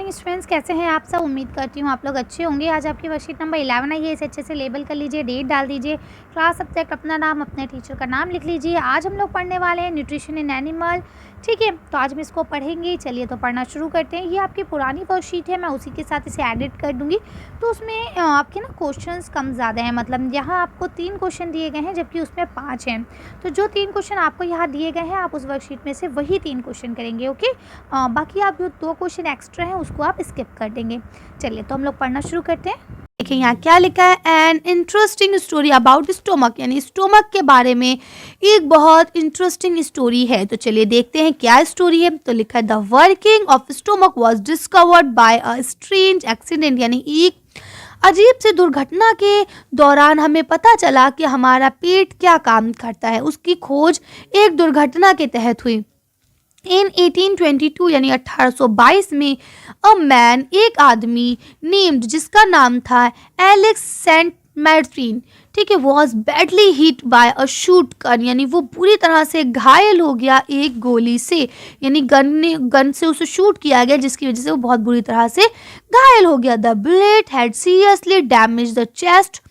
Morning students, कैसे हैं आप सब। उम्मीद करती हूँ आप लोग अच्छे होंगे। आज आपकी वर्कशीट नंबर 11 आई है। इसे अच्छे से लेबल कर लीजिए, डेट डाल दीजिए, क्लास सब्जेक्ट, अपना नाम, अपने टीचर का नाम लिख लीजिए। आज हम लोग पढ़ने वाले हैं न्यूट्रिशन इन एनिमल। ठीक है, तो आज हम इसको पढ़ेंगे। चलिए तो पढ़ना शुरू करते हैं। ये आपकी पुरानी वर्कशीट है, मैं उसी के साथ इसे एडिट कर दूँगी। तो उसमें आपके ना क्वेश्चंस कम ज़्यादा हैं, मतलब यहाँ आपको 3 क्वेश्चन दिए गए हैं जबकि उसमें 5 हैं। तो जो 3 क्वेश्चन आपको यहाँ दिए गए हैं आप उस वर्कशीट में से वही 3 क्वेश्चन करेंगे। ओके, बाकी आप जो 2 क्वेश्चन एक्स्ट्रा हैं उसको आप स्किप कर देंगे। चलिए तो हम लोग पढ़ना शुरू करते हैं। देखिए यहाँ क्या लिखा है, an interesting story about stomach, यानी स्टोमक के बारे में एक बहुत इंटरेस्टिंग स्टोरी है। तो चलिए देखते हैं क्या स्टोरी है। तो लिखा है, the working of stomach was discovered by a strange accident, यानी एक अजीब से दुर्घटना के दौरान हमें पता चला कि हमारा पेट क्या काम करता है। उसकी खोज एक दुर्घटना के तहत हुई। इन 1822 यानी 1822 में अ मैन, एक आदमी नेम्ड, जिसका नाम था एलेक्स सेंट मैर्टिन, ठीक है, was badly hit by a shoot gun, यानी वो पूरी तरह से घायल हो गया एक गोली से, यानी गन से उसे शूट किया गया जिसकी वजह से वो बहुत बुरी तरह से घायल हो गया। The bullet had seriously damage the chest,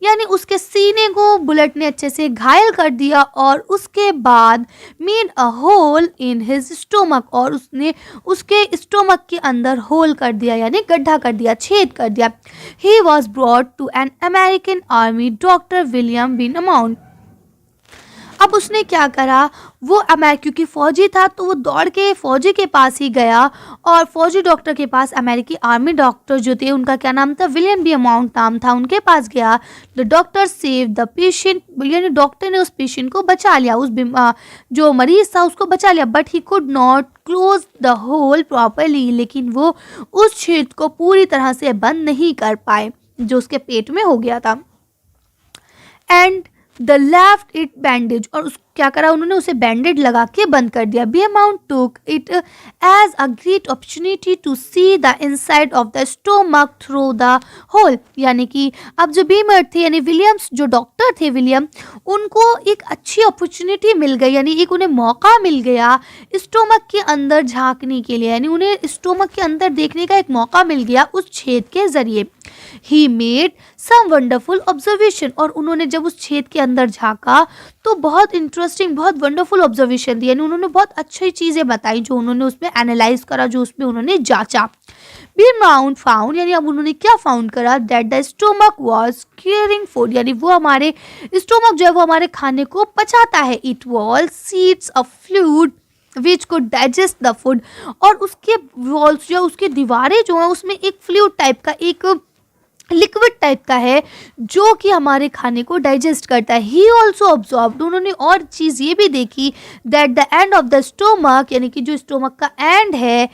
यानी उसके सीने को बुलेट ने अच्छे से घायल कर दिया, और उसके बाद made a hole in his stomach, और उसने उसके स्टोमक के अंदर होल कर दिया, यानी गड्ढा कर दिया, छेद कर दिया। He was brought to an American army doctor William Beaumont. अब उसने क्या करा, वो क्योंकि फौजी था तो वो दौड़ के फौजी के पास ही गया, और फौजी डॉक्टर के पास, अमेरिकी आर्मी डॉक्टर जो थे उनका क्या नाम था, विलियम बी अमाउंट नाम था, उनके पास गया। The doctor save the patient, यानी डॉक्टर ने उस पेशेंट को बचा लिया, उस जो मरीज था उसको बचा लिया। But he could not close the hole properly, लेकिन वो उस छेद को पूरी तरह से बंद नहीं कर पाए जो उसके पेट में हो गया था। And the left it bandage, और क्या करा उन्होंने, उसे बैंडेड लगा के बंद कर दिया। Beaumont took it as a great opportunity to see the inside of the stomach through the hole, यानी कि अब जो बीमर थे, यानी विलियम्स जो डॉक्टर थे विलियम, उनको एक अच्छी अपॉर्चुनिटी मिल गई, यानी एक उन्हें मौका मिल गया स्टोमक के अंदर झांकने के लिए, यानी उन्हें स्टोमक के अंदर देखने का एक मौका मिल गया उस छेद के जरिए। He made some wonderful observation, और उन्होंने जब उस छेद के अंदर झांका तो बहुत इंटरेस्टिंग, बहुत वंडरफुल ऑब्जर्वेशन दी, यानी उन्होंने बहुत अच्छी चीज़ें बताई जो उन्होंने उसमें एनालाइज करा, जो उसमें उन्होंने जांचा। बीमाउंट फाउंड, यानी अब उन्होंने क्या फाउंड करा, that the stomach was carrying food, यानी वो हमारे स्टोमक जो है वो हमारे खाने को पचाता है। It wall seeds of fluid विच को डाइजेस्ट द फूड, और उसके वॉल्स जो उसकी दीवारें जो है उसमें एक फ्लूइड टाइप का, एक लिक्विड टाइप का है जो कि हमारे खाने को डाइजेस्ट करता है। ही ऑल्सो ऑब्जर्व्ड, उन्होंने और चीज़ ये भी देखी, that the end of the stomach, यानी कि जो स्टोमक का एंड है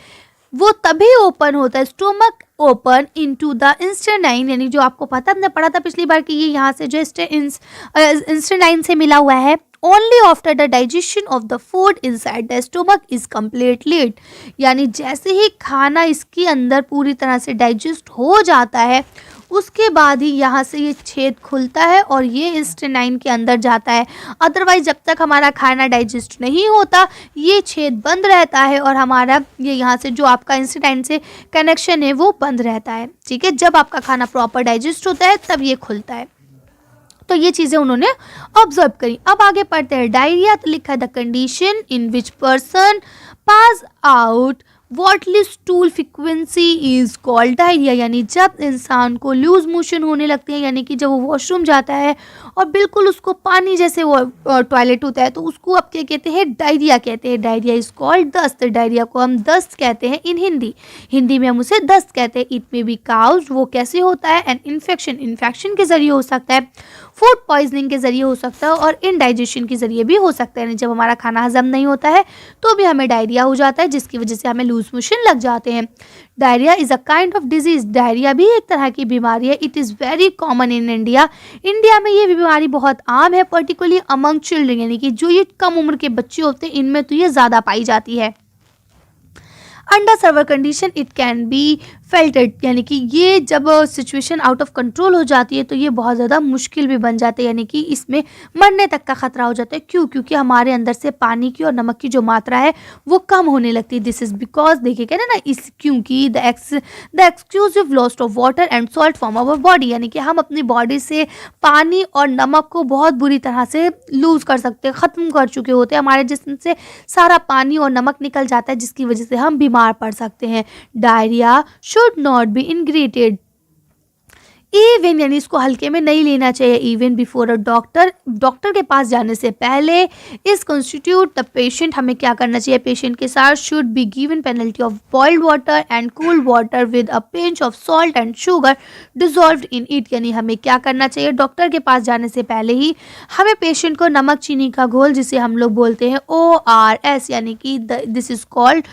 वो तभी ओपन होता है, स्टोमक ओपन इनटू द इंस्टेटाइन, यानी जो आपको पता, हमने पढ़ा था पिछली बार कि ये यहाँ से जो इंस्टेटाइन से मिला हुआ है। Only after the digestion of the food inside the stomach is completely, यानी जैसे ही खाना इसके अंदर पूरी तरह से डाइजेस्ट हो जाता है उसके बाद ही यहाँ से ये छेद खुलता है और ये इंस्टेटाइन के अंदर जाता है। अदरवाइज जब तक हमारा खाना डाइजेस्ट नहीं होता ये छेद बंद रहता है, और हमारा ये यहाँ से जो आपका इंस्टेटाइन से कनेक्शन है वो बंद रहता है। ठीक है, जब आपका खाना प्रॉपर डाइजेस्ट होता है तब ये खुलता है। तो ये चीज़ें उन्होंने ऑब्जर्व करी। अब आगे पढ़ते हैं डायरिया। तो लिखा है, the condition in which person pass out watery stool frequency is called diarrhoea, यानी जब इंसान को लूज मोशन होने लगते हैं, यानी कि जब वो वॉशरूम जाता है और बिल्कुल उसको पानी जैसे वो टॉयलेट होता है तो उसको अब क्या कहते हैं, डायरिया कहते हैं। डायरिया इज कॉल्ड दस्त, डायरिया को हम दस्त कहते हैं इन हिंदी में हम उसे दस्त कहते हैं। इट में बी काउज, वो कैसे होता है, एंड इन्फेक्शन के जरिए हो सकता है, फूड पॉइजनिंग के जरिए हो सकता है, और इनडाइजेशन के जरिए भी हो सकता है। जब हमारा खाना हजम नहीं होता है तो भी हमें डायरिया हो जाता है, जिसकी वजह से हमें लूज मोशन लग जाते हैं। Diarrhoea is a kind of disease, diarrhoea भी एक तरह की बीमारी है। It is very common in India, India में ये बीमारी बहुत आम है, पर्टिकुलरली अमंग चिल्ड्रन, यानी कि जो ये कम उम्र के बच्चे होते हैं इनमें तो ये ज़्यादा पाई जाती है। Under server condition it can be felt it, यानी कि ये जब सिचुएशन आउट ऑफ कंट्रोल हो जाती है तो ये बहुत ज़्यादा मुश्किल भी बन जाता है, यानी कि इसमें मरने तक का खतरा हो जाता है। क्यों? क्योंकि हमारे अंदर से पानी की और नमक की जो मात्रा है वो कम होने लगती है। दिस इज बिकॉज, देखिए कह रहे ना, इस क्योंकि the exclusive loss of water and salt from our body, यानी कि हम अपनी बॉडी से पानी और नमक को बहुत बुरी तरह से लूज कर सकते हैं, ख़त्म कर चुके होते हैं। हमारे जिस्म से सारा पानी और नमक निकल जाता है, जिसकी वजह से हम बीमार पड़ सकते हैं। Diarrhoea should not be integrated even, यानी इसको हल्के में नहीं लेना चाहिए। Even before a doctor, doctor के पास जाने से पहले इस कॉन्स्टिट्यूट द पेशेंट, हमें क्या करना चाहिए पेशेंट के साथ, should be given penalty of boiled water and cooled water with a pinch of salt and sugar dissolved in it, यानी हमें क्या करना चाहिए, डॉक्टर के पास जाने से पहले ही हमें पेशेंट को नमक चीनी का घोल, जिसे हम लोग बोलते हैं ORS, यानी कि this is called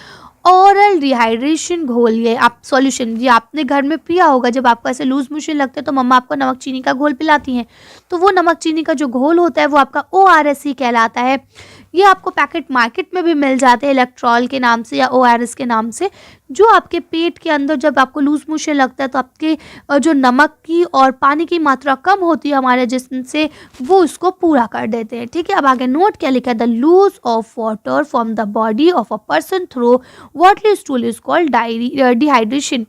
oral dehydration घोल, ये आप सॉल्यूशन, ये आपने घर में पिया होगा। जब आपको ऐसे लूज मोशन लगते हैं तो मम्मा आपको नमक चीनी का घोल पिलाती हैं, तो वो नमक चीनी का जो घोल होता है वो आपका ORS ही कहलाता है। ये आपको पैकेट मार्केट में भी मिल जाते हैं इलेक्ट्रॉल के नाम से या ORS के नाम से, जो आपके पेट के अंदर जब आपको लूज मोशन लगता है तो आपके जो नमक की और पानी की मात्रा कम होती है हमारे जिस्म से, वो उसको पूरा कर देते हैं। ठीक है, अब आगे नोट क्या लिखा है, the lose of water from the body of a person through watery stool is called dehydration,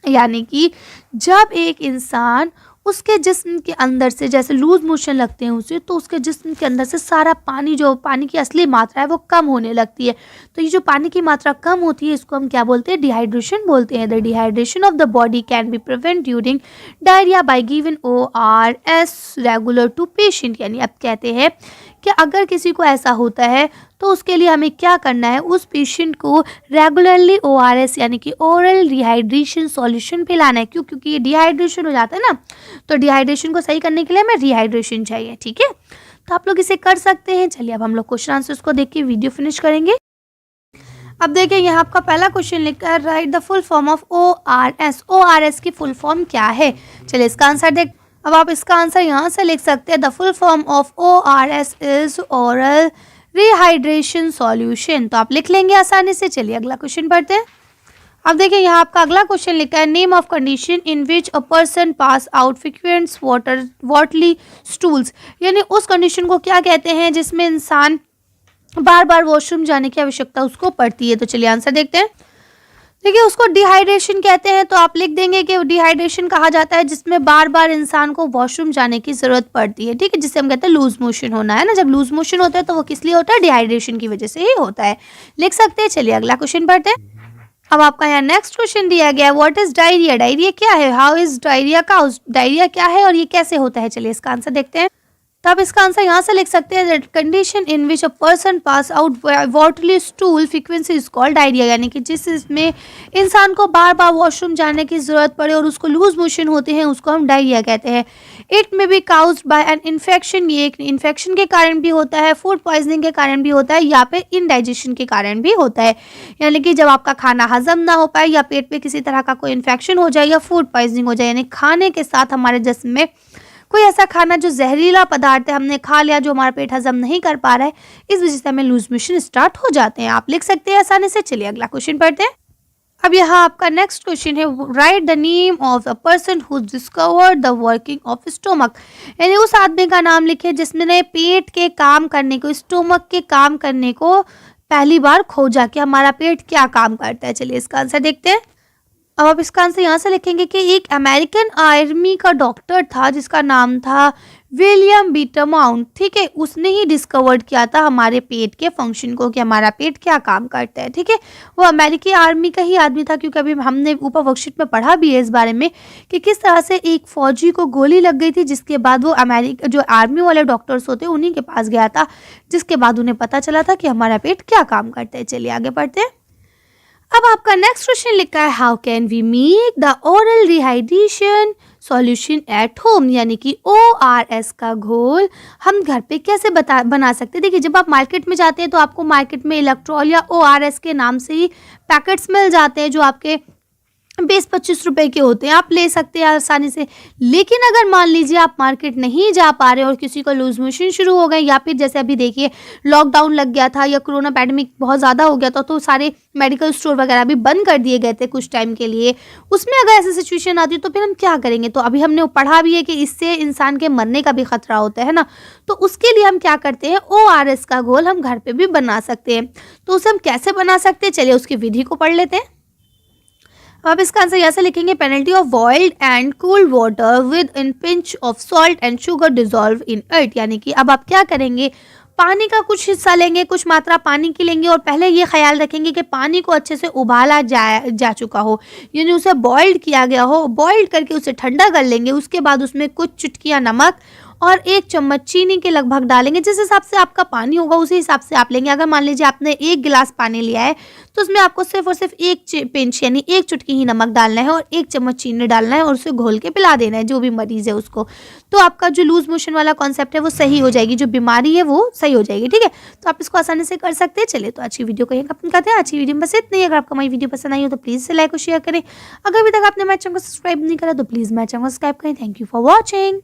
यानी कि जब एक इंसान उसके जिस्म के अंदर से जैसे लूज मोशन लगते हैं उसे, तो उसके जिस्म के अंदर से सारा पानी, जो पानी की असली मात्रा है वो कम होने लगती है। तो ये जो पानी की मात्रा कम होती है इसको हम क्या बोलते हैं, डिहाइड्रेशन बोलते हैं। The dehydration of the body can be prevent during diarrhoea by given ORS regular to patient, यानी अब कहते हैं कि अगर किसी को ऐसा होता है तो उसके लिए हमें क्या करना है, उस पेशेंट को रेगुलरली ORS यानी कि ओरल डिहाइड्रेशन सॉल्यूशन पिलाना है। क्यों? क्योंकि ये डिहाइड्रेशन हो जाता है ना, तो डिहाइड्रेशन को सही करने के लिए हमें रिहाइड्रेशन चाहिए। ठीक है, तो आप लोग इसे कर सकते हैं। चलिए अब हम लोग क्वेश्चन आंसर्स को देख के वीडियो फिनिश करेंगे। अब देखिए यहाँ आपका पहला क्वेश्चन लिखा है, right the full form of ORS। ORS की फुल फॉर्म क्या है? चलिए इसका आंसर देख। अब आप इसका आंसर यहाँ से लिख सकते हैं, the full form of ORS is oral rehydration solution, तो आप लिख लेंगे आसानी से। चलिए अगला क्वेश्चन पढ़ते हैं। अब देखिए यहाँ आपका अगला क्वेश्चन लिखा है, name of condition in which a person pass out frequent watery stools, यानी उस कंडीशन को क्या कहते हैं जिसमें इंसान बार बार वॉशरूम जाने की आवश्यकता उसको पड़ती है। तो चलिए आंसर देखते हैं। देखिए उसको डिहाइड्रेशन कहते हैं, तो आप लिख देंगे कि डिहाइड्रेशन कहा जाता है जिसमें बार बार इंसान को वॉशरूम जाने की जरूरत पड़ती है। ठीक है, जिसे हम कहते हैं लूज मोशन होना, है ना। जब लूज मोशन होता है तो वो किस लिए होता है, डिहाइड्रेशन की वजह से ही होता है, लिख सकते हैं। चलिए अगला क्वेश्चन पढ़ते हैं। अब आपका यहाँ नेक्स्ट क्वेश्चन दिया गया है, व्हाट इज डायरिया, डायरिया क्या है, how is diarrhoea cause, diarrhoea क्या है और ये कैसे होता है। चलिए इसका आंसर देखते हैं। तो आप इसका आंसर यहाँ से लिख सकते हैं, that condition in which a person pass out watery stool frequency is called diarrhoea, यानी कि जिस इसमें इंसान को बार बार वॉशरूम जाने की जरूरत पड़े और उसको लूज मोशन होते हैं, उसको हम डायरिया कहते हैं। It may be caused bye an infection, ये एक इन्फेक्शन के कारण भी होता है, फूड पॉइजनिंग के कारण भी होता है, या फिर इनडाइजेशन के कारण भी होता है, यानी कि जब आपका खाना हजम ना हो पाए या पेट में किसी तरह का कोई इन्फेक्शन हो जाए या फूड पॉइजनिंग हो जाए, यानी खाने के साथ हमारे जिस्म में कोई ऐसा खाना जो जहरीला पदार्थ है हमने खा लिया जो हमारा पेट हजम नहीं कर पा रहा है, इस वजह से हमें लूज मोशन स्टार्ट हो जाते हैं। आप लिख सकते हैं आसानी से। चलिए अगला क्वेश्चन पढ़ते हैं। अब यहाँ आपका नेक्स्ट क्वेश्चन है, right the name of the person who discovered the working of stomach, यानी उस आदमी का नाम लिखे जिसने पेट के काम करने को, स्टोमक के काम करने को पहली बार खोजा कि हमारा पेट क्या काम करता है। चलिए इसका आंसर देखते हैं। अब आप इसका आंसर यहाँ से लिखेंगे कि एक अमेरिकन आर्मी का डॉक्टर था जिसका नाम था विलियम बीटर माउंट। ठीक है, उसने ही डिस्कवर्ड किया था हमारे पेट के फंक्शन को कि हमारा पेट क्या काम करता है। ठीक है, वो अमेरिकी आर्मी का ही आदमी था, क्योंकि अभी हमने ऊपर वर्कशीट में पढ़ा भी है इस बारे में कि किस तरह से एक फौजी को गोली लग गई थी, जिसके बाद वो अमेरिका जो आर्मी वाले डॉक्टर्स होते हैं उन्हीं के पास गया था, जिसके बाद उन्हें पता चला था कि हमारा पेट क्या काम करता है। चलिए आगे बढ़ते हैं। अब आपका नेक्स्ट क्वेश्चन लिखा है, how can we make the oral rehydration solution at home, यानी कि ORS का घोल हम घर पे कैसे बना सकते हैं। देखिए जब आप मार्केट में जाते हैं तो आपको मार्केट में इलेक्ट्रॉल या ORS के नाम से ही पैकेट्स मिल जाते हैं जो आपके ₹20-25 रुपए के होते हैं, आप ले सकते हैं आसानी से। लेकिन अगर मान लीजिए आप मार्केट नहीं जा पा रहे हैं और किसी को लूज़ मोशन शुरू हो गए, या फिर जैसे अभी देखिए लॉकडाउन लग गया था या कोरोना पैंडेमिक बहुत ज़्यादा हो गया था, तो सारे मेडिकल स्टोर वगैरह भी बंद कर दिए गए थे कुछ टाइम के लिए। उसमें अगर ऐसी सिचुएशन आती है तो फिर हम क्या करेंगे? तो अभी हमने पढ़ा भी है कि इससे इंसान के मरने का भी खतरा होता है ना। तो उसके लिए हम क्या करते हैं, ORS का घोल हम घर पे भी बना सकते हैं। तो उसे हम कैसे बना सकते हैं, चलिए उसकी विधि को पढ़ लेते हैं। आप इसका आंसर ऐसे लिखेंगे, penalty of boiled and cooled water with in pinch of salt and sugar dissolve in it. यानी कि अब आप क्या करेंगे, पानी का कुछ हिस्सा लेंगे, कुछ मात्रा पानी की लेंगे और पहले ये ख्याल रखेंगे कि पानी को अच्छे से उबाला जा चुका हो, यानी उसे बॉइल्ड किया गया हो। बॉइल्ड करके उसे ठंडा कर लेंगे। उसके बाद उसमें कुछ चुटकियाँ नमक और 1 चम्मच चीनी के लगभग डालेंगे। जिस हिसाब से आपका पानी होगा उसी हिसाब से आप लेंगे। अगर मान लीजिए आपने 1 गिलास पानी लिया है तो उसमें आपको सिर्फ और सिर्फ 1 पिंच यानी 1 चुटकी ही नमक डालना है और 1 चम्मच चीनी डालना है और उसे घोल के पिला देना है जो भी मरीज है उसको। तो आपका जो लूज मोशन वाला कॉन्सेप्ट है वो सही हो जाएगी, जो बीमारी है वो सही हो जाएगी। ठीक है, तो आप इसको आसानी से कर सकते हैं। चलिए तो अच्छी वीडियो को यहीं खत्म करते हैं। अच्छी वीडियो में बस इतना ही। अगर आपको हमारी वीडियो पसंद आई हो तो प्लीज़ से लाइक और शेयर करें। अगर अभी तक आपने हमारे चैनल को सब्सक्राइब नहीं करा तो प्लीज़ हमारे चैनल को सब्सक्राइब करें। Thank you for watching.